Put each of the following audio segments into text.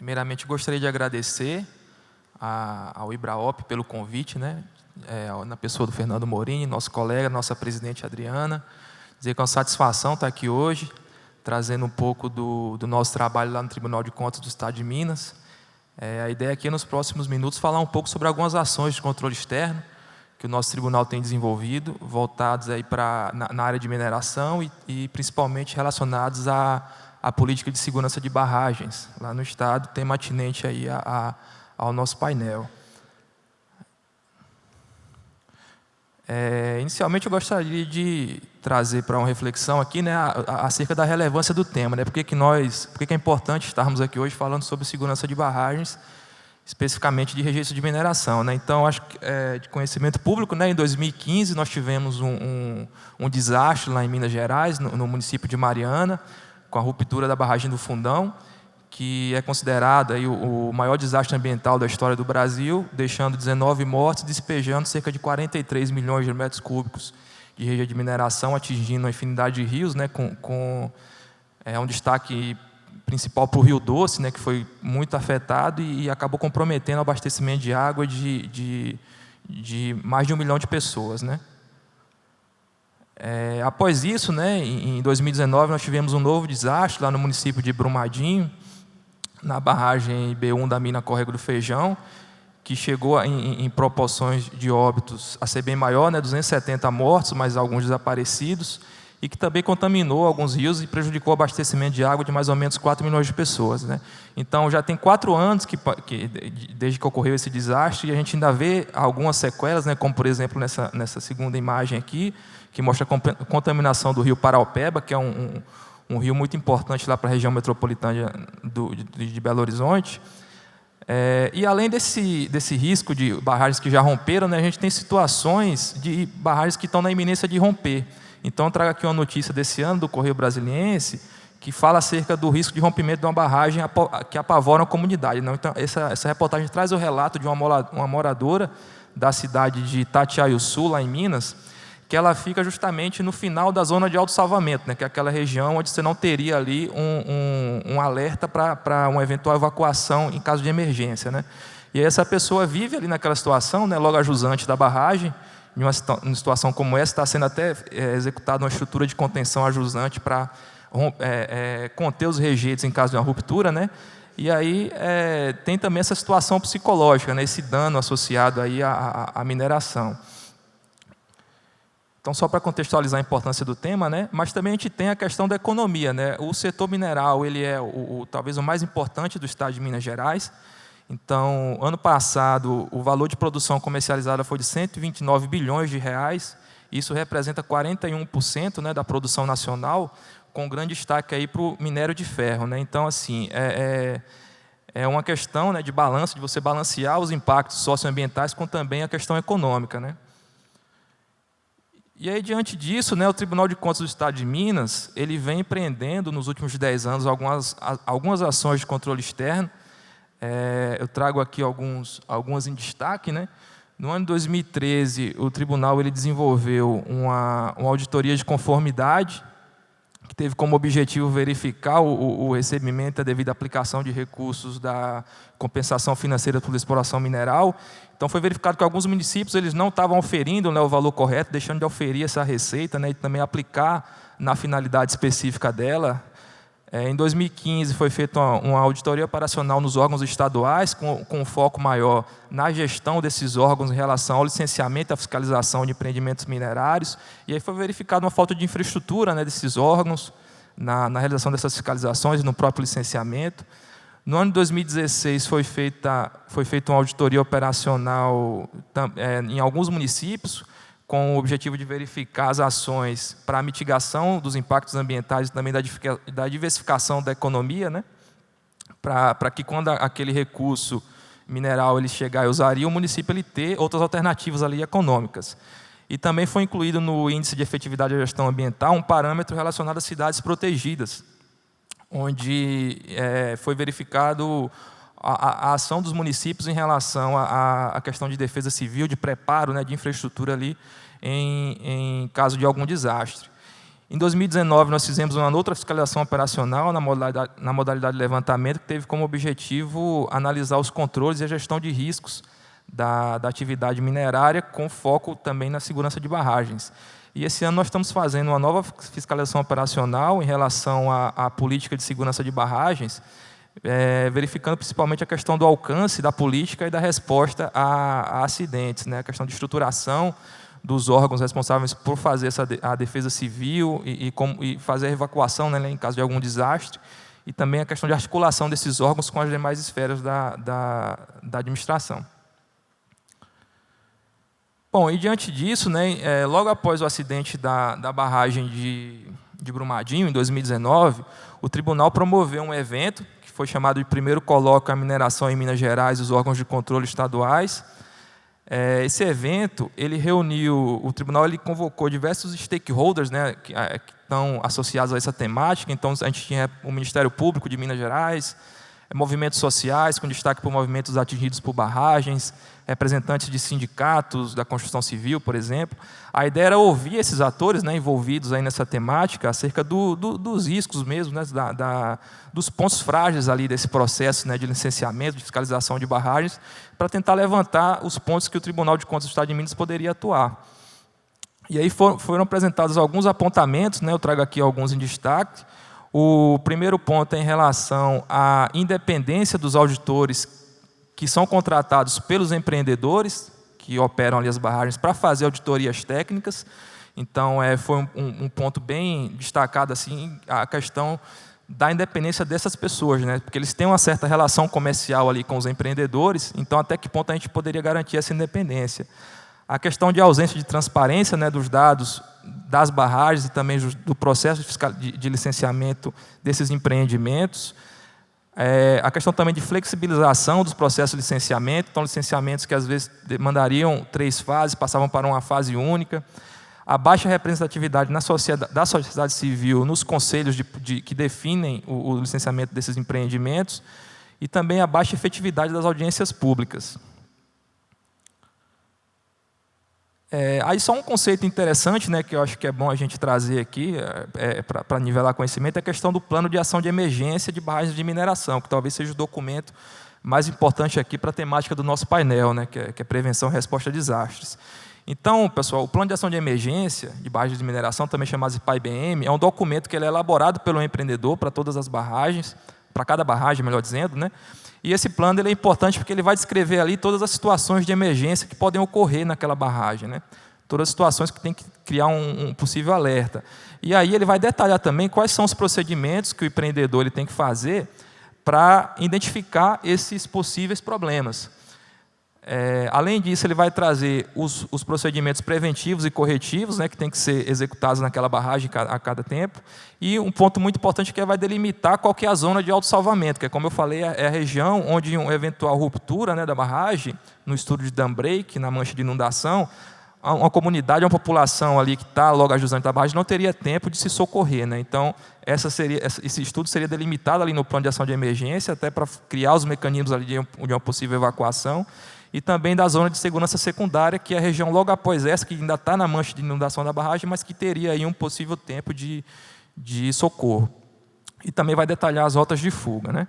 Primeiramente, gostaria de agradecer ao IBRAOP pelo convite, né? Na pessoa do Fernando Morini, nosso colega, nossa presidente Adriana. Dizer que é uma satisfação estar aqui hoje, trazendo um pouco do nosso trabalho lá no Tribunal de Contas do Estado de Minas. A ideia aqui é, nos próximos minutos, falar um pouco sobre algumas ações de controle externo que o nosso tribunal tem desenvolvido, voltados aí na área de mineração e principalmente relacionados à política de segurança de barragens, lá no Estado, tema atinente aí ao nosso painel. Inicialmente, eu gostaria de trazer para uma reflexão aqui, né, acerca da relevância do tema, né, por que é importante estarmos aqui hoje falando sobre segurança de barragens, especificamente de registro de mineração, né? Então, acho que de conhecimento público, né, em 2015 nós tivemos um desastre lá em Minas Gerais, no município de Mariana, com a ruptura da barragem do Fundão, que é considerada aí o maior desastre ambiental da história do Brasil, deixando 19 mortos, despejando cerca de 43 milhões de metros cúbicos de região de mineração, atingindo uma infinidade de rios, né, com um destaque principal para o Rio Doce, né, que foi muito afetado e acabou comprometendo o abastecimento de água de mais de 1 milhão de pessoas, né. Após isso, né, em 2019, nós tivemos um novo desastre lá no município de Brumadinho, na barragem B1 da mina Córrego do Feijão, que chegou em proporções de óbitos a ser bem maior, né, 270 mortos, mas alguns desaparecidos, e que também contaminou alguns rios e prejudicou o abastecimento de água de mais ou menos 4 milhões de pessoas, né? Então, já tem 4 anos desde que ocorreu esse desastre, e a gente ainda vê algumas sequelas, né, como, por exemplo, nessa segunda imagem aqui, que mostra a contaminação do rio Paraupeba, que é um rio muito importante lá para a região metropolitana de Belo Horizonte. E além desse risco de barragens que já romperam, né, a gente tem situações de barragens que estão na iminência de romper. Então, eu trago aqui uma notícia desse ano do Correio Brasiliense, que fala acerca do risco de rompimento de uma barragem que apavora a comunidade. Então, essa reportagem traz o relato de uma moradora da cidade de Itatiaiuçu, lá em Minas, que ela fica justamente no final da zona de autossalvamento, né, que é aquela região onde você não teria ali um alerta para uma eventual evacuação em caso de emergência, né. E aí essa pessoa vive ali naquela situação, né, logo ajusante da barragem. Em uma situação como essa, está sendo até executada uma estrutura de contenção ajusante para conter os rejeitos em caso de uma ruptura, né? E aí tem também essa situação psicológica, né, esse dano associado aí à mineração. Então, só para contextualizar a importância do tema, né, mas também a gente tem a questão da economia, né? O setor mineral, ele é talvez o mais importante do estado de Minas Gerais. Então, ano passado, o valor de produção comercializada foi de 129 bilhões de reais. Isso representa 41%, né, da produção nacional, com grande destaque aí para o minério de ferro, né? Então, assim, é uma questão, né, de balanço, de você balancear os impactos socioambientais com também a questão econômica, né? E aí, diante disso, né, o Tribunal de Contas do Estado de Minas, ele vem empreendendo nos últimos 10 anos algumas ações de controle externo. Eu trago aqui algumas em destaque, né? No ano de 2013, o tribunal ele desenvolveu uma auditoria de conformidade, que teve como objetivo verificar o recebimento e a devida aplicação de recursos da compensação financeira por exploração mineral. Então, foi verificado que alguns municípios eles não estavam oferindo, né, o valor correto, deixando de oferir essa receita, né, e também aplicar na finalidade específica dela. Em 2015, foi feita uma auditoria operacional nos órgãos estaduais, com um foco maior na gestão desses órgãos em relação ao licenciamento e à fiscalização de empreendimentos minerários. E aí foi verificada uma falta de infraestrutura, né, desses órgãos, na realização dessas fiscalizações e no próprio licenciamento. No ano de 2016, foi feita uma auditoria operacional em alguns municípios, com o objetivo de verificar as ações para a mitigação dos impactos ambientais e também da diversificação da economia, né? Para que, quando aquele recurso mineral ele chegar e usaria, o município ele ter outras alternativas ali econômicas. E também foi incluído no Índice de Efetividade da Gestão Ambiental um parâmetro relacionado às cidades protegidas, onde foi verificado a ação dos municípios em relação à questão de defesa civil, de preparo, né, de infraestrutura ali em caso de algum desastre. Em 2019, nós fizemos uma outra fiscalização operacional na modalidade de levantamento, que teve como objetivo analisar os controles e a gestão de riscos da atividade minerária, com foco também na segurança de barragens. E esse ano nós estamos fazendo uma nova fiscalização operacional em relação à política de segurança de barragens, verificando principalmente a questão do alcance da política e da resposta a acidentes, né? A questão de estruturação dos órgãos responsáveis por fazer a defesa civil e fazer a evacuação, né, em caso de algum desastre, e também a questão de articulação desses órgãos com as demais esferas da administração. Bom, e diante disso, né, logo após o acidente da barragem de Brumadinho, em 2019, o tribunal promoveu um evento que foi chamado de Primeiro Colóquio à Mineração em Minas Gerais e os órgãos de controle estaduais. Esse evento, o tribunal convocou diversos stakeholders, né, que estão associados a essa temática. Então, a gente tinha o Ministério Público de Minas Gerais, movimentos sociais, com destaque por movimentos atingidos por barragens, representantes de sindicatos da construção civil, por exemplo. A ideia era ouvir esses atores, né, envolvidos aí nessa temática acerca dos riscos mesmo, né, dos pontos frágeis ali desse processo, né, de licenciamento, de fiscalização de barragens, para tentar levantar os pontos que o Tribunal de Contas do Estado de Minas poderia atuar. E aí foram apresentados alguns apontamentos, né, eu trago aqui alguns em destaque. O primeiro ponto é em relação à independência dos auditores que são contratados pelos empreendedores que operam ali as barragens para fazer auditorias técnicas. Então, foi um ponto bem destacado assim, a questão da independência dessas pessoas, né? Porque eles têm uma certa relação comercial ali com os empreendedores, então até que ponto a gente poderia garantir essa independência. A questão de ausência de transparência, né, dos dados das barragens e também do processo de licenciamento desses empreendimentos. A questão também de flexibilização dos processos de licenciamento, então licenciamentos que às vezes demandariam 3 fases, passavam para uma fase única. A baixa representatividade da sociedade civil nos conselhos que definem o licenciamento desses empreendimentos e também a baixa efetividade das audiências públicas. Aí só um conceito interessante, né, que eu acho que é bom a gente trazer aqui, para nivelar conhecimento, é a questão do plano de ação de emergência de barragens de mineração, que talvez seja o documento mais importante aqui para a temática do nosso painel, né, que é prevenção e resposta a desastres. Então, pessoal, o plano de ação de emergência de barragens de mineração, também chamado de PAI-BM, é um documento que ele é elaborado pelo empreendedor para todas as barragens, para cada barragem, melhor dizendo, né? E esse plano ele é importante porque ele vai descrever ali todas as situações de emergência que podem ocorrer naquela barragem, né? Todas as situações que tem que criar um possível alerta. E aí ele vai detalhar também quais são os procedimentos que o empreendedor ele tem que fazer para identificar esses possíveis problemas. Além disso, ele vai trazer os procedimentos preventivos e corretivos, né, que tem que ser executados naquela barragem a cada tempo. E um ponto muito importante que vai delimitar qual que é a zona de autossalvamento, que, como eu falei, é a região onde uma eventual ruptura, né, da barragem, no estudo de dam break, na mancha de inundação, uma comunidade, uma população ali que está logo ajustante da barragem não teria tempo de se socorrer, né? Então, esse estudo seria delimitado ali no plano de ação de emergência, até para criar os mecanismos ali de uma possível evacuação, e também da zona de segurança secundária, que é a região logo após essa, que ainda está na mancha de inundação da barragem, mas que teria aí um possível tempo de socorro. E também vai detalhar as rotas de fuga, né?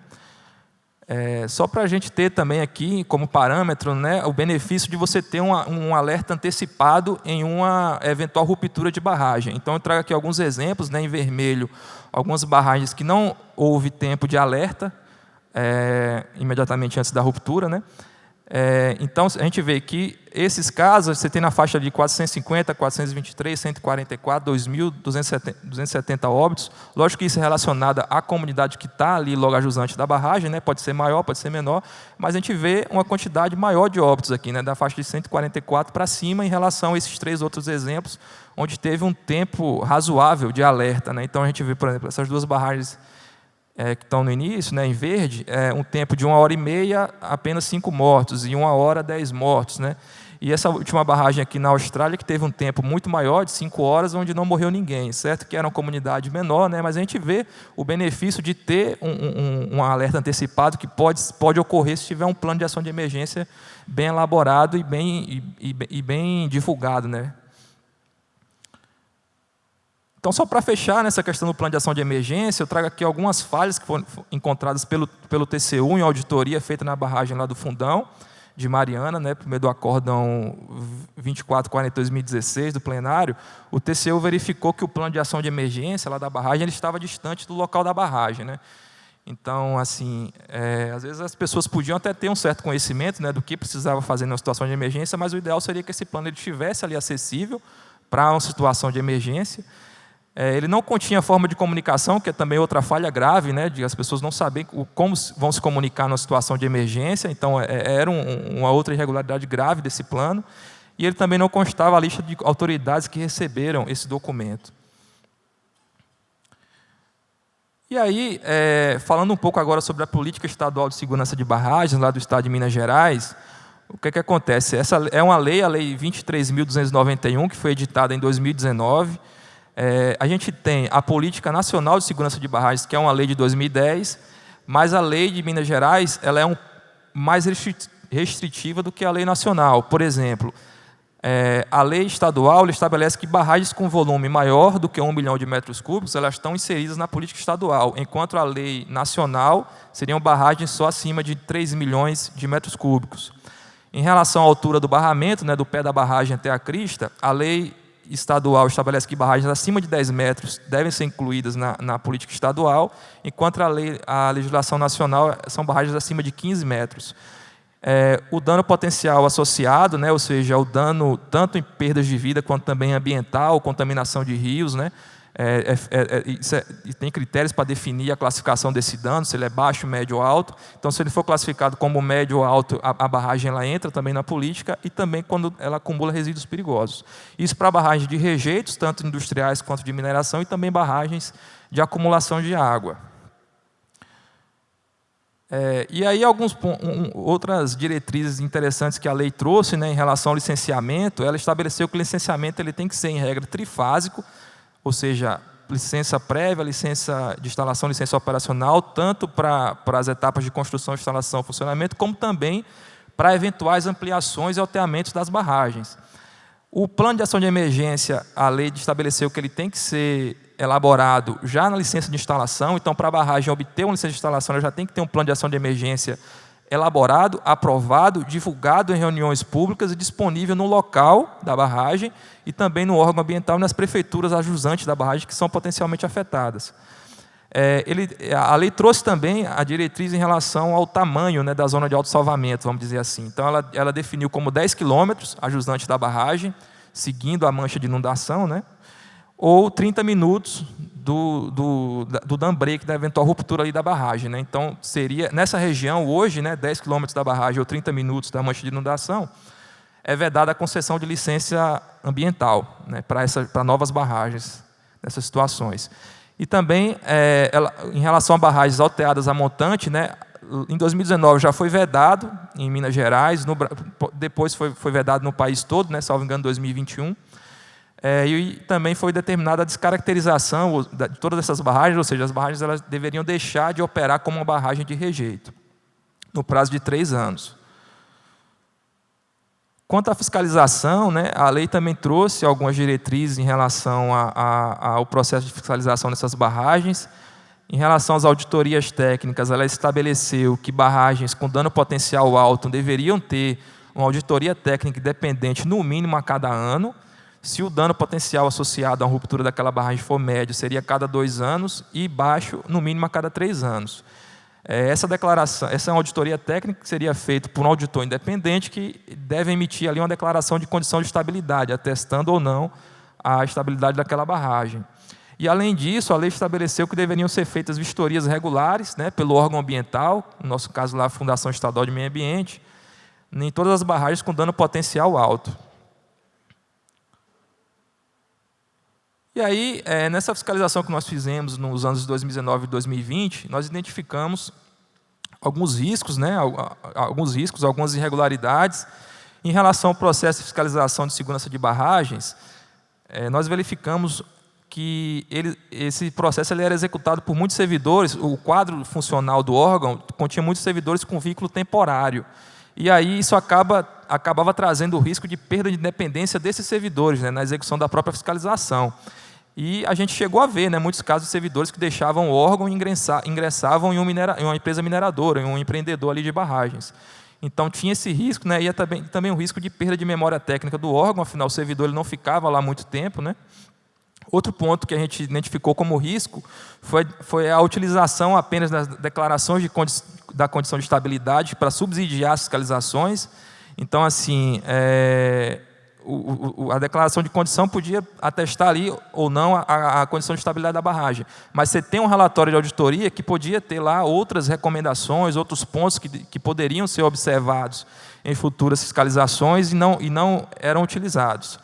Só para a gente ter também aqui, como parâmetro, né, o benefício de você ter um alerta antecipado em uma eventual ruptura de barragem. Então, eu trago aqui alguns exemplos, né, em vermelho, algumas barragens que não houve tempo de alerta imediatamente antes da ruptura, né? Então, a gente vê que esses casos, você tem na faixa de 450, 423, 144, 2.270 óbitos. Lógico que isso é relacionado à comunidade que está ali logo ajusante da barragem, né? Pode ser maior, pode ser menor, mas a gente vê uma quantidade maior de óbitos aqui, né? Da faixa de 144 para cima em relação a esses 3 outros exemplos, onde teve um tempo razoável de alerta, né? Então, a gente vê, por exemplo, essas 2 barragens que estão no início, né, em verde, um tempo de 1h30, apenas 5 mortos, e 1h, 10 mortos. Né? E essa última barragem aqui na Austrália, que teve um tempo muito maior, de 5 horas, onde não morreu ninguém. Certo que era uma comunidade menor, né, mas a gente vê o benefício de ter um alerta antecipado que pode ocorrer se tiver um plano de ação de emergência bem elaborado e bem divulgado. Né? Então, só para fechar nessa questão do plano de ação de emergência, eu trago aqui algumas falhas que foram encontradas pelo TCU em auditoria feita na barragem lá do Fundão, de Mariana, né, por meio do acórdão 2440/2016 do plenário. O TCU verificou que o plano de ação de emergência lá da barragem ele estava distante do local da barragem, né? Então, assim, às vezes as pessoas podiam até ter um certo conhecimento, né, do que precisava fazer numa situação de emergência, mas o ideal seria que esse plano ele estivesse ali acessível para uma situação de emergência. Ele não continha forma de comunicação, que é também outra falha grave, né, de as pessoas não saberem como vão se comunicar numa situação de emergência. Então, era uma outra irregularidade grave desse plano. E ele também não constava a lista de autoridades que receberam esse documento. E aí, falando um pouco agora sobre a política estadual de segurança de barragens, lá do estado de Minas Gerais, o que acontece? Essa é uma lei, a Lei 23.291, que foi editada em 2019. A gente tem a Política Nacional de Segurança de Barragens, que é uma lei de 2010, mas a lei de Minas Gerais ela é mais restritiva do que a lei nacional. Por exemplo, a lei estadual estabelece que barragens com volume maior do que 1 milhão de metros cúbicos elas estão inseridas na política estadual, enquanto a lei nacional seriam barragens só acima de 3 milhões de metros cúbicos. Em relação à altura do barramento, né, do pé da barragem até a crista, a lei estadual estabelece que barragens acima de 10 metros devem ser incluídas na política estadual, enquanto a legislação nacional são barragens acima de 15 metros. O dano potencial associado, né, ou seja, o dano tanto em perdas de vida quanto também ambiental, contaminação de rios, né, tem critérios para definir a classificação desse dano, se ele é baixo, médio ou alto. Então, se ele for classificado como médio ou alto, a barragem ela entra também na política, e também quando ela acumula resíduos perigosos. Isso para barragens de rejeitos, tanto industriais quanto de mineração, e também barragens de acumulação de água. E aí outras diretrizes interessantes que a lei trouxe, né, em relação ao licenciamento. Ela estabeleceu que o licenciamento ele tem que ser, em regra, trifásico, ou seja, licença prévia, licença de instalação, licença operacional, tanto para as etapas de construção, instalação, funcionamento, como também para eventuais ampliações e alteamentos das barragens. O plano de ação de emergência, a lei estabeleceu que ele tem que ser elaborado já na licença de instalação. Então, para a barragem obter uma licença de instalação, ela já tem que ter um plano de ação de emergência elaborado, aprovado, divulgado em reuniões públicas e disponível no local da barragem e também no órgão ambiental e nas prefeituras ajusantes da barragem que são potencialmente afetadas. A lei trouxe também a diretriz em relação ao tamanho, né, da zona de autossalvamento, vamos dizer assim. Então, ela definiu como 10 quilômetros a jusante da barragem, seguindo a mancha de inundação, né, ou 30 minutos do dam break, da eventual ruptura ali da barragem, né. Então, seria, nessa região, hoje, né, 10 quilômetros da barragem ou 30 minutos da mancha de inundação, é vedada a concessão de licença ambiental, né, para novas barragens nessas situações. E também, em relação a barragens alteadas a montante, né, em 2019 já foi vedado em Minas Gerais, depois foi vedado no país todo, né, salvo engano, em 2021. E também foi determinada a descaracterização de todas essas barragens, ou seja, as barragens elas deveriam deixar de operar como uma barragem de rejeito, no prazo de 3 anos. Quanto à fiscalização, né, a lei também trouxe algumas diretrizes em relação ao processo de fiscalização dessas barragens. Em relação às auditorias técnicas, ela estabeleceu que barragens com dano potencial alto deveriam ter uma auditoria técnica independente no mínimo a cada ano. Se o dano potencial associado à ruptura daquela barragem for médio, seria a cada 2 anos, e baixo, no mínimo, a cada 3 anos. Essa declaração, essa é uma auditoria técnica que seria feita por um auditor independente que deve emitir ali uma declaração de condição de estabilidade, atestando ou não a estabilidade daquela barragem. E, além disso, a lei estabeleceu que deveriam ser feitas vistorias regulares, né, pelo órgão ambiental, no nosso caso lá a Fundação Estadual de Meio Ambiente, em todas as barragens com dano potencial alto. E aí, nessa fiscalização que nós fizemos nos anos de 2019 e 2020, nós identificamos alguns riscos, né, algumas irregularidades. Em relação ao processo de fiscalização de segurança de barragens, nós verificamos que esse processo ele era executado por muitos servidores. O quadro funcional do órgão continha muitos servidores com vínculo temporário. E aí isso acabava trazendo o risco de perda de independência desses servidores, né, na execução da própria fiscalização. E a gente chegou a ver, né, muitos casos de servidores que deixavam o órgão e ingressavam em uma empresa mineradora, em um empreendedor ali de barragens. Então tinha esse risco, né, e também o risco de perda de memória técnica do órgão, afinal o servidor ele não ficava lá muito tempo, né. Outro ponto que a gente identificou como risco foi a utilização apenas das declarações da condição de estabilidade para subsidiar as fiscalizações. Então, assim, a declaração de condição podia atestar ali ou não a condição de estabilidade da barragem. Mas você tem um relatório de auditoria que podia ter lá outras recomendações, outros pontos que poderiam ser observados em futuras fiscalizações e não eram utilizados.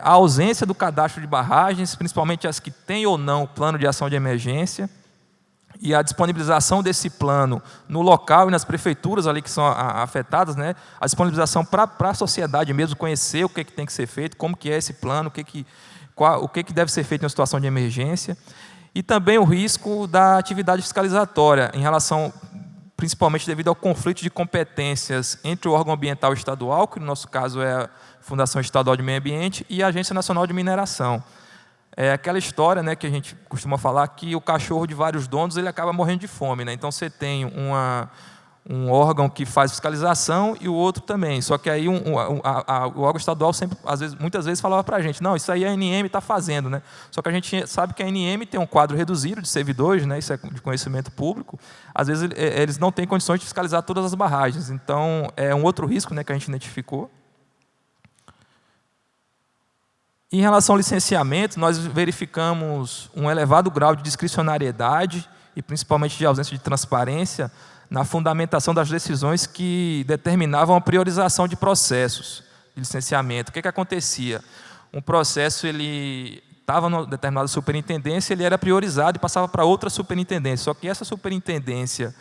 A ausência do cadastro de barragens, principalmente as que têm ou não plano de ação de emergência, e a disponibilização desse plano no local e nas prefeituras ali que são afetadas, né, a disponibilização para a sociedade mesmo conhecer o que tem que ser feito, como que é esse plano, o que deve ser feito em uma situação de emergência, e também o risco da atividade fiscalizatória, em relação, principalmente devido ao conflito de competências entre o órgão ambiental estadual, que no nosso caso é a Fundação Estadual de Meio Ambiente, e a Agência Nacional de Mineração. É aquela história, né, que a gente costuma falar que o cachorro de vários donos ele acaba morrendo de fome, né? Então você tem um órgão que faz fiscalização e o outro também. Só que aí o órgão estadual muitas vezes falava para a gente, não, isso aí a ANM está fazendo, né? Só que a gente sabe que a ANM tem um quadro reduzido de servidores, né? Isso é de conhecimento público. Às vezes eles não têm condições de fiscalizar todas as barragens. Então é um outro risco, né, que a gente identificou. Em relação ao licenciamento, nós verificamos um elevado grau de discricionariedade e principalmente de ausência de transparência na fundamentação das decisões que determinavam a priorização de processos de licenciamento. O que acontecia? Um processo ele estava em determinada superintendência, ele era priorizado e passava para outra superintendência. Só que essa superintendência,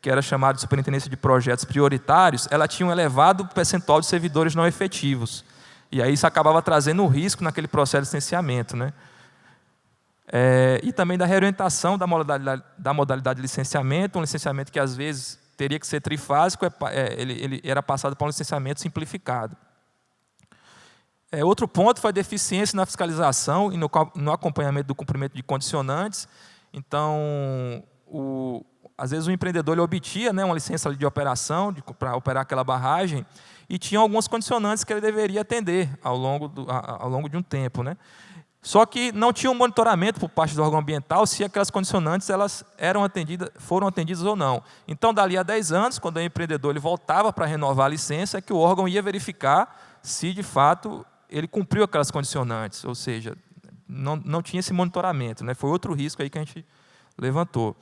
que era chamada de superintendência de projetos prioritários, ela tinha um elevado percentual de servidores não efetivos. E aí isso acabava trazendo um risco naquele processo de licenciamento, né? E também da reorientação da modalidade de licenciamento, um licenciamento que às vezes teria que ser trifásico, ele era passado para um licenciamento simplificado. Outro ponto foi a deficiência na fiscalização e no acompanhamento do cumprimento de condicionantes. Então, às vezes o empreendedor ele obtinha, né, uma licença de operação para operar aquela barragem, e tinha alguns condicionantes que ele deveria atender ao longo de um tempo, né? Só que não tinha um monitoramento por parte do órgão ambiental se aquelas condicionantes foram atendidas ou não. Então, dali a 10 anos, quando o empreendedor ele voltava para renovar a licença, é que o órgão ia verificar se, de fato, ele cumpriu aquelas condicionantes, ou seja, não tinha esse monitoramento, né? Foi outro risco aí que a gente levantou.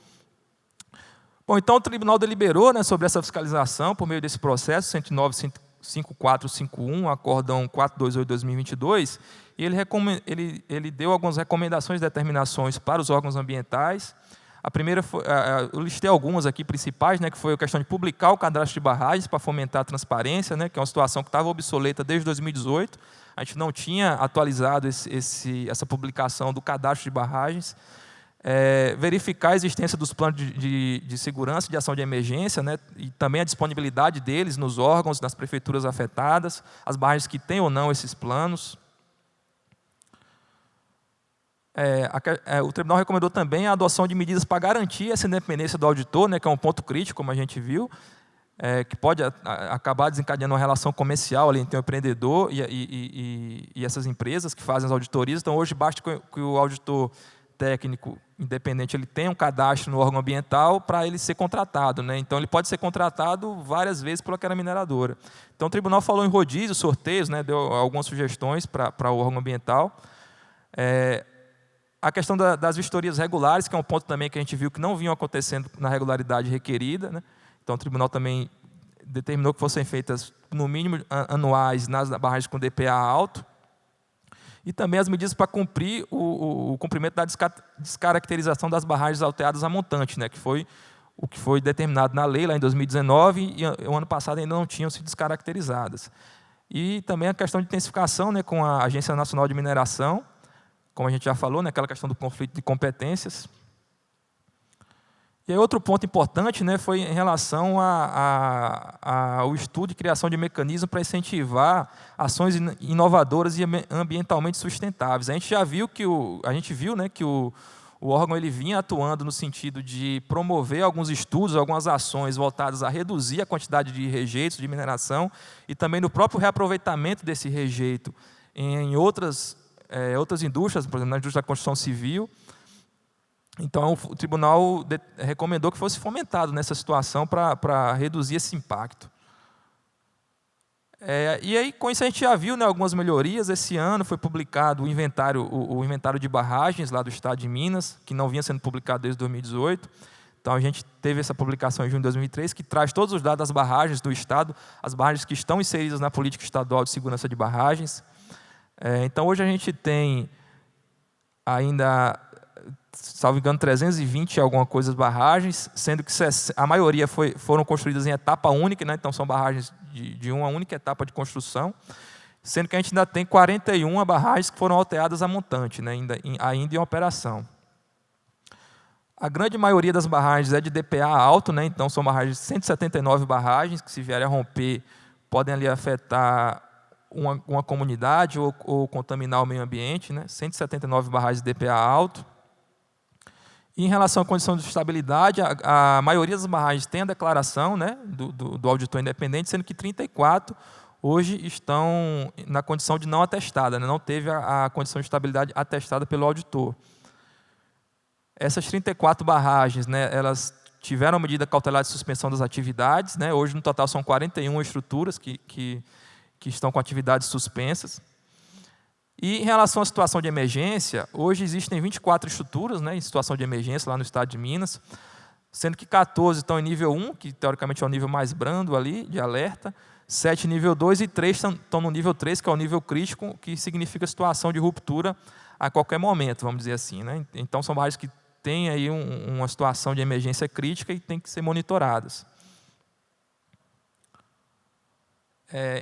Bom, então o tribunal deliberou, né, sobre essa fiscalização por meio desse processo 109.5451, acórdão 428/2022, e ele deu algumas recomendações e determinações para os órgãos ambientais. A primeira foi, eu listei algumas aqui principais, né, que foi a questão de publicar o cadastro de barragens para fomentar a transparência, né, que é uma situação que estava obsoleta desde 2018. A gente não tinha atualizado essa publicação do cadastro de barragens. Verificar a existência dos planos de segurança e de ação de emergência, né, e também a disponibilidade deles nos órgãos, nas prefeituras afetadas, as barragens que têm ou não esses planos. O tribunal recomendou também a adoção de medidas para garantir essa independência do auditor, né, que é um ponto crítico, como a gente viu, que pode acabar desencadeando uma relação comercial ali entre o empreendedor e essas empresas que fazem as auditorias. Então, hoje, basta que o auditor técnico independente ele tem um cadastro no órgão ambiental para ele ser contratado, né? Então ele pode ser contratado várias vezes por aquela mineradora. Então o tribunal falou em rodízio, sorteios, né? Deu algumas sugestões para o órgão ambiental. A questão das vistorias regulares, que é um ponto também que a gente viu que não vinham acontecendo na regularidade requerida, né? Então o tribunal também determinou que fossem feitas no mínimo anuais nas barragens com DPA alto. E também as medidas para cumprir o cumprimento da descaracterização das barragens alteadas a montante, né, que foi o que foi determinado na lei lá em 2019 e o ano passado ainda não tinham sido descaracterizadas. E também a questão de intensificação, né, com a Agência Nacional de Mineração, como a gente já falou, né, aquela questão do conflito de competências. E aí outro ponto importante, né, foi em relação ao estudo e criação de mecanismos para incentivar ações inovadoras e ambientalmente sustentáveis. A gente viu, né, que o órgão ele vinha atuando no sentido de promover alguns estudos, algumas ações voltadas a reduzir a quantidade de rejeitos de mineração e também no próprio reaproveitamento desse rejeito em outras indústrias, por exemplo, na indústria da construção civil. Então, o tribunal recomendou que fosse fomentado nessa situação para reduzir esse impacto. E aí, com isso, a gente já viu, né, algumas melhorias. Esse ano foi publicado o inventário de barragens lá do estado de Minas, que não vinha sendo publicado desde 2018. Então, a gente teve essa publicação em junho de 2003, que traz todos os dados das barragens do estado, as barragens que estão inseridas na política estadual de segurança de barragens. Então, hoje a gente tem ainda, salvo engano, 320 e alguma coisa barragens, sendo que a maioria foram construídas em etapa única, né? Então são barragens de uma única etapa de construção, sendo que a gente ainda tem 41 barragens que foram alteadas a montante, né? ainda em operação. A grande maioria das barragens é de DPA alto, né? Então são barragens, 179 barragens, que se vierem a romper, podem ali afetar uma comunidade ou contaminar o meio ambiente, né? 179 barragens de DPA alto. E em relação à condição de estabilidade, a maioria das barragens tem a declaração, né, do auditor independente, sendo que 34 hoje estão na condição de não atestada, né? Não teve a condição de estabilidade atestada pelo auditor. Essas 34 barragens, né, elas tiveram a medida cautelar de suspensão das atividades, né? Hoje, no total, são 41 estruturas que estão com atividades suspensas. E em relação à situação de emergência, hoje existem 24 estruturas, né, em situação de emergência lá no estado de Minas, sendo que 14 estão em nível 1, que teoricamente é o nível mais brando ali, de alerta, 7 nível 2 e 3 estão no nível 3, que é o nível crítico, que significa situação de ruptura a qualquer momento, vamos dizer assim, né? Então são barragens que têm aí uma situação de emergência crítica e têm que ser monitoradas.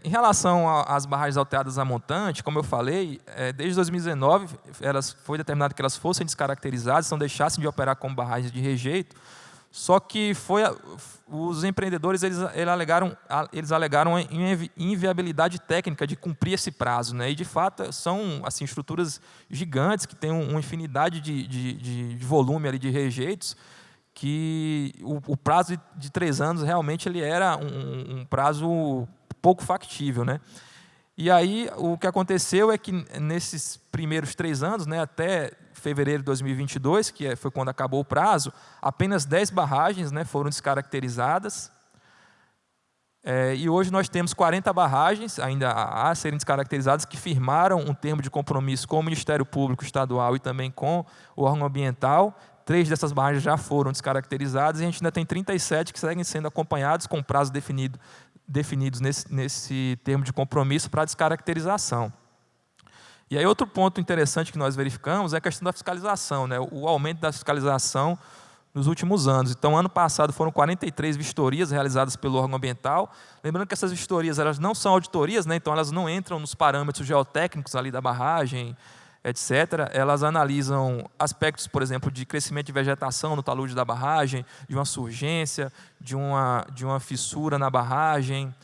Em relação às barragens alteadas a montante, como eu falei, desde 2019 foi determinado que elas fossem descaracterizadas, não deixassem de operar como barragens de rejeito, só que os empreendedores eles alegaram inviabilidade técnica de cumprir esse prazo, né? E, de fato, são assim, estruturas gigantes que têm uma infinidade de volume ali de rejeitos, que o prazo de 3 anos realmente ele era um prazo pouco factível, né? E aí o que aconteceu é que nesses primeiros 3 anos, né, até fevereiro de 2022, que foi quando acabou o prazo, apenas 10 barragens, né, foram descaracterizadas. E hoje nós temos 40 barragens ainda a serem descaracterizadas que firmaram um termo de compromisso com o Ministério Público Estadual e também com o órgão ambiental. 3 dessas barragens já foram descaracterizadas e a gente ainda tem 37 que seguem sendo acompanhados com prazo definidos nesse termo de compromisso para descaracterização. E aí outro ponto interessante que nós verificamos é a questão da fiscalização, né? O aumento da fiscalização nos últimos anos. Então, ano passado foram 43 vistorias realizadas pelo órgão ambiental. Lembrando que essas vistorias elas não são auditorias, né? Então elas não entram nos parâmetros geotécnicos ali da barragem, etc. Elas analisam aspectos, por exemplo, de crescimento de vegetação no talude da barragem, de uma surgência, de uma fissura na barragem,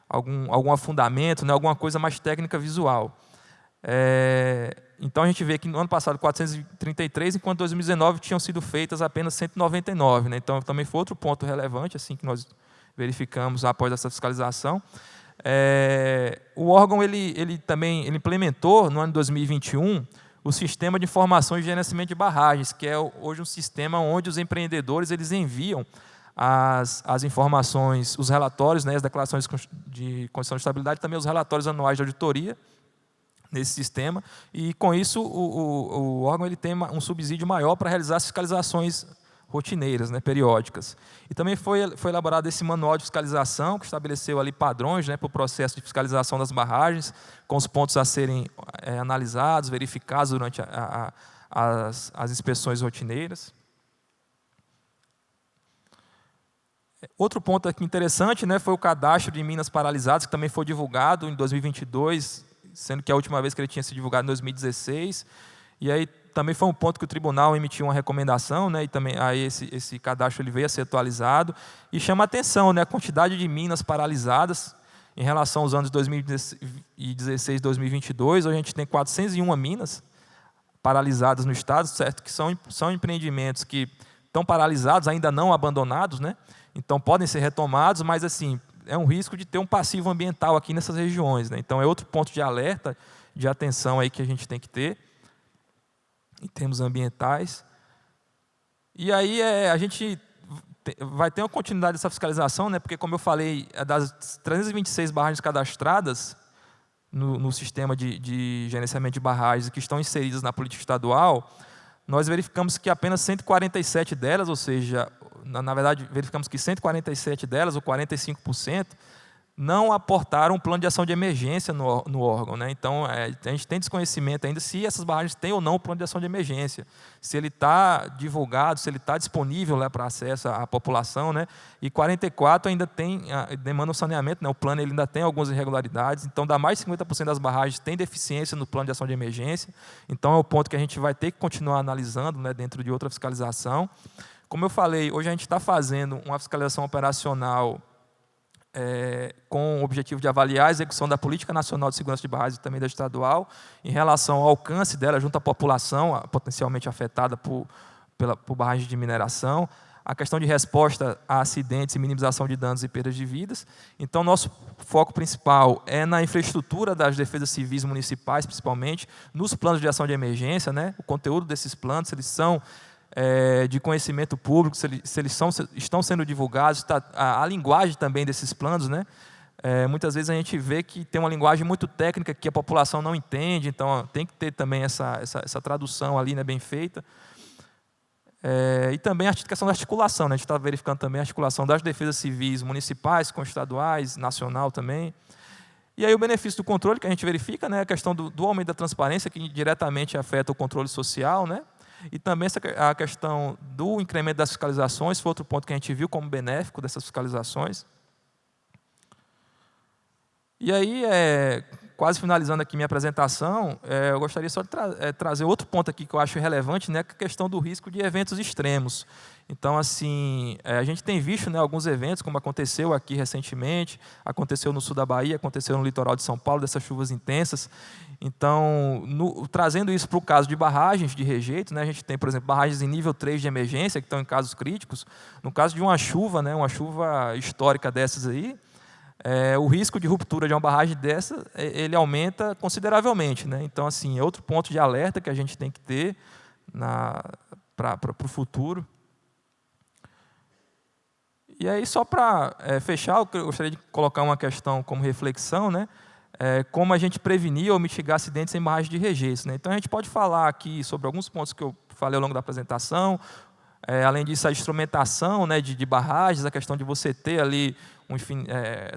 algum afundamento, né, alguma coisa mais técnica visual. Então a gente vê que no ano passado 433, enquanto em 2019 tinham sido feitas apenas 199. Né? Então também foi outro ponto relevante assim, que nós verificamos após essa fiscalização. O órgão ele também implementou no ano de 2021 o sistema de informações de gerenciamento de barragens, que é hoje um sistema onde os empreendedores eles enviam as informações, os relatórios, né, as declarações de condição de estabilidade, também os relatórios anuais de auditoria nesse sistema, e com isso o órgão ele tem um subsídio maior para realizar as fiscalizações rotineiras, né, periódicas. E também foi elaborado esse manual de fiscalização, que estabeleceu ali padrões, né, para o processo de fiscalização das barragens, com os pontos a serem analisados, verificados durante as inspeções rotineiras. Outro ponto aqui interessante, né, foi o cadastro de minas paralisadas, que também foi divulgado em 2022, sendo que a última vez que ele tinha sido divulgado em 2016. E aí também foi um ponto que o tribunal emitiu uma recomendação, né, e também aí esse cadastro ele veio a ser atualizado, e chama a atenção, né, a quantidade de minas paralisadas em relação aos anos 2016 e 2022. Hoje a gente tem 401 minas paralisadas no estado, certo? Que são empreendimentos que estão paralisados, ainda não abandonados, né? Então podem ser retomados, mas assim, é um risco de ter um passivo ambiental aqui nessas regiões, né? Então é outro ponto de alerta, de atenção aí que a gente tem que ter em termos ambientais. E aí a gente vai ter uma continuidade dessa fiscalização, né? Porque, como eu falei, das 326 barragens cadastradas no sistema de gerenciamento de barragens que estão inseridas na política estadual, nós verificamos que apenas 147 delas, ou seja, na verdade, verificamos que 147 delas, ou 45%, não aportaram um plano de ação de emergência no órgão, né? Então, a gente tem desconhecimento ainda se essas barragens têm ou não um plano de ação de emergência, se ele está divulgado, se ele está disponível lá para acesso à população, né? E 44 ainda demandam saneamento, né? O plano ele ainda tem algumas irregularidades, então dá mais de 50% das barragens têm deficiência no plano de ação de emergência. Então é o ponto que a gente vai ter que continuar analisando, né, dentro de outra fiscalização. Como eu falei, hoje a gente está fazendo uma fiscalização operacional com o objetivo de avaliar a execução da Política Nacional de Segurança de Barragens e também da estadual, em relação ao alcance dela junto à população potencialmente afetada por barragens de mineração, a questão de resposta a acidentes e minimização de danos e perdas de vidas. Então, nosso foco principal é na infraestrutura das defesas civis municipais, principalmente, nos planos de ação de emergência, né? O conteúdo desses planos, se eles são de conhecimento público, se eles estão sendo divulgados, a linguagem também desses planos, né? Muitas vezes a gente vê que tem uma linguagem muito técnica que a população não entende, então tem que ter também essa tradução ali, né, bem feita. E também a questão da articulação, né? A gente está verificando também a articulação das defesas civis municipais, com estaduais, nacional também. E aí o benefício do controle que a gente verifica, né, a questão do aumento da transparência, que diretamente afeta o controle social, né? E também a questão do incremento das fiscalizações, foi outro ponto que a gente viu como benéfico dessas fiscalizações. E aí, quase finalizando aqui minha apresentação, eu gostaria só de trazer outro ponto aqui que eu acho relevante, né, que é a questão do risco de eventos extremos. Então, assim, a gente tem visto, né, alguns eventos, como aconteceu aqui recentemente, aconteceu no sul da Bahia, aconteceu no litoral de São Paulo, dessas chuvas intensas. Então, trazendo isso para o caso de barragens de rejeito, né, a gente tem, por exemplo, barragens em nível 3 de emergência, que estão em casos críticos. No caso de uma chuva, né, uma chuva histórica dessas aí, o risco de ruptura de uma barragem dessa, ele aumenta consideravelmente, né? Então, assim, é outro ponto de alerta que a gente tem que ter para o futuro. E aí, só para fechar, eu gostaria de colocar uma questão como reflexão, né? Como a gente prevenir ou mitigar acidentes em barragens de rejeitos, né? Então, a gente pode falar aqui sobre alguns pontos que eu falei ao longo da apresentação. Além disso, a instrumentação, né, de barragens, a questão de você ter ali, enfim,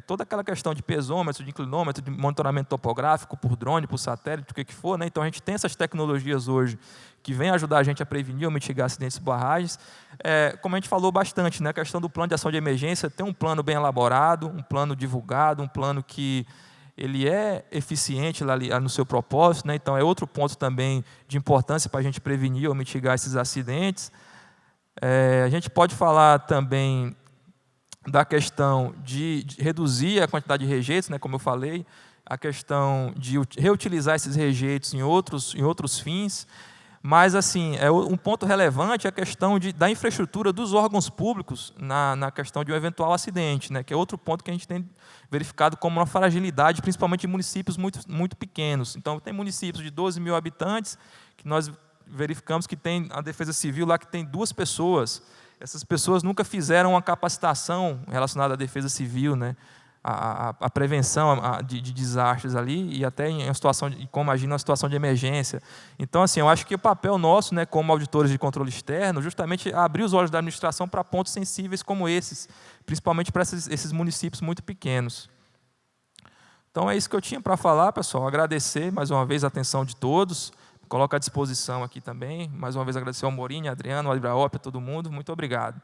toda aquela questão de pesômetro, de inclinômetro, de monitoramento topográfico por drone, por satélite, o que for, né? Então, a gente tem essas tecnologias hoje que vêm ajudar a gente a prevenir ou mitigar acidentes de barragens. Como a gente falou bastante, né, a questão do plano de ação de emergência, tem um plano bem elaborado, um plano divulgado, um plano que ele é eficiente lá no seu propósito, né? Então, é outro ponto também de importância para a gente prevenir ou mitigar esses acidentes. A gente pode falar também da questão de reduzir a quantidade de rejeitos, né, como eu falei, a questão de reutilizar esses rejeitos em outros fins, mas assim, um ponto relevante é a questão da infraestrutura dos órgãos públicos na questão de um eventual acidente, né, que é outro ponto que a gente tem verificado como uma fragilidade, principalmente em municípios muito, muito pequenos. Então, tem municípios de 12 mil habitantes que nós verificamos que tem a Defesa Civil lá que tem 2 pessoas. Essas pessoas nunca fizeram uma capacitação relacionada à Defesa Civil, né? A prevenção de desastres ali e até em uma situação como agir numa situação de emergência. Então, assim, eu acho que o papel nosso, né, como auditores de controle externo, justamente é abrir os olhos da administração para pontos sensíveis como esses, principalmente para esses municípios muito pequenos. Então, é isso que eu tinha para falar, pessoal. Agradecer mais uma vez a atenção de todos. Coloco à disposição aqui também. Mais uma vez agradecer ao Morini, Adriano, ao Ibraop, a todo mundo. Muito obrigado.